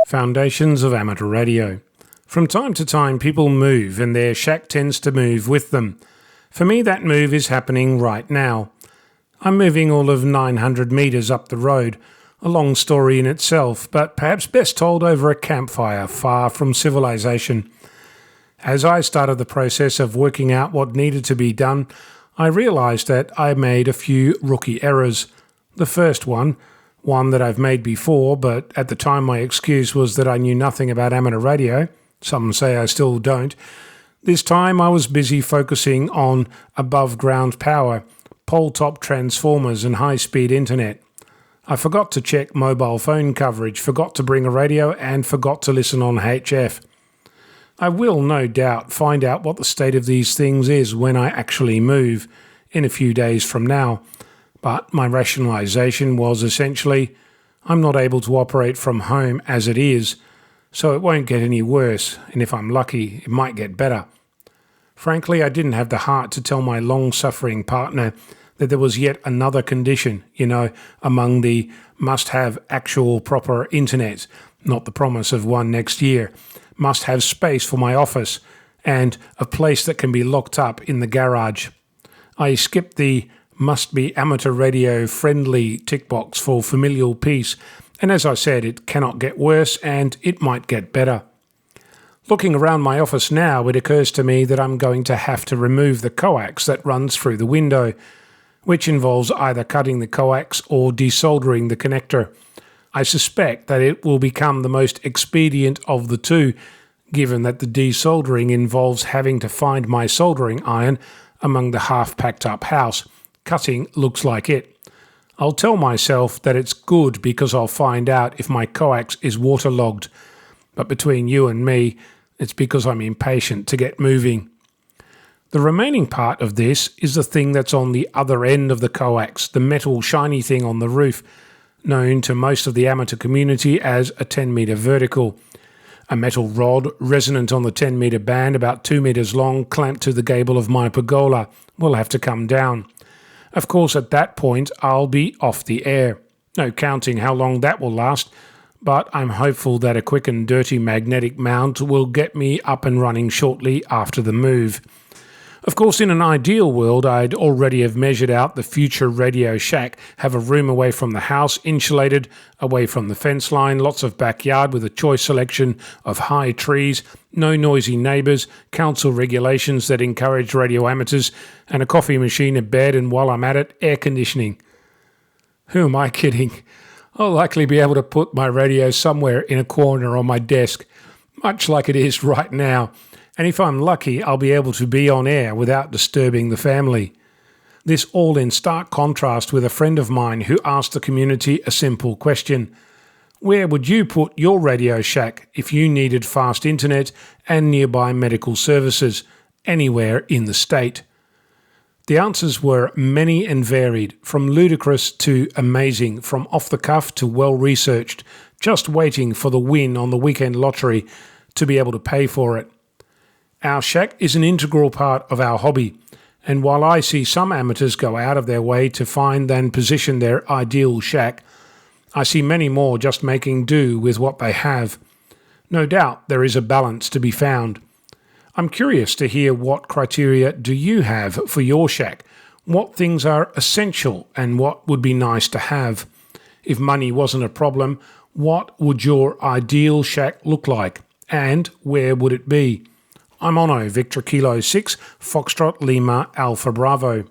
Foundations of amateur radio. From time to time people move and their shack tends to move with them. For me that move is happening right now. I'm moving all of 900 metres up the road, a long story in itself, but perhaps best told over a campfire far from civilisation. As I started the process of working out what needed to be done, I realised that I made a few rookie errors. The first one that I've made before, but at the time my excuse was that I knew nothing about amateur radio. Some say I still don't. This time I was busy focusing on above-ground power, pole-top transformers and high-speed internet. I forgot to check mobile phone coverage, forgot to bring a radio, and forgot to listen on HF. I will no doubt find out what the state of these things is when I actually move, in a few days from now. But my rationalisation was essentially, I'm not able to operate from home as it is, so it won't get any worse, and if I'm lucky, it might get better. Frankly, I didn't have the heart to tell my long-suffering partner that there was yet another condition, among the must-have actual proper internet, not the promise of one next year, must have space for my office, and a place that can be locked up in the garage. I skipped the must be amateur radio friendly tick box for familial peace, and as I said, it cannot get worse and it might get better. Looking around my office now, it occurs to me that I'm going to have to remove the coax that runs through the window, which involves either cutting the coax or desoldering the connector. I suspect that it will become the most expedient of the two, given that the desoldering involves having to find my soldering iron among the half-packed up house. Cutting looks like it. I'll tell myself that it's good because I'll find out if my coax is waterlogged. But between you and me, it's because I'm impatient to get moving. The remaining part of this is the thing that's on the other end of the coax, the metal shiny thing on the roof, known to most of the amateur community as a 10-metre vertical. A metal rod, resonant on the 10-metre band, about 2 metres long, clamped to the gable of my pergola, will have to come down. Of course, at that point, I'll be off the air. No counting how long that will last, but I'm hopeful that a quick and dirty magnetic mount will get me up and running shortly after the move. Of course, in an ideal world, I'd already have measured out the future radio shack, have a room away from the house, insulated, away from the fence line, lots of backyard with a choice selection of high trees, no noisy neighbours, council regulations that encourage radio amateurs, and a coffee machine, a bed, and while I'm at it, air conditioning. Who am I kidding? I'll likely be able to put my radio somewhere in a corner on my desk, much like it is right now. And if I'm lucky, I'll be able to be on air without disturbing the family. This all in stark contrast with a friend of mine who asked the community a simple question. Where would you put your radio shack if you needed fast internet and nearby medical services, anywhere in the state? The answers were many and varied, from ludicrous to amazing, from off the cuff to well researched, just waiting for the win on the weekend lottery to be able to pay for it. Our shack is an integral part of our hobby, and while I see some amateurs go out of their way to find and position their ideal shack, I see many more just making do with what they have. No doubt there is a balance to be found. I'm curious to hear what criteria do you have for your shack, what things are essential and what would be nice to have. If money wasn't a problem, what would your ideal shack look like, and where would it be? I'm Ono, Victor Kilo 6, Foxtrot Lima Alpha Bravo.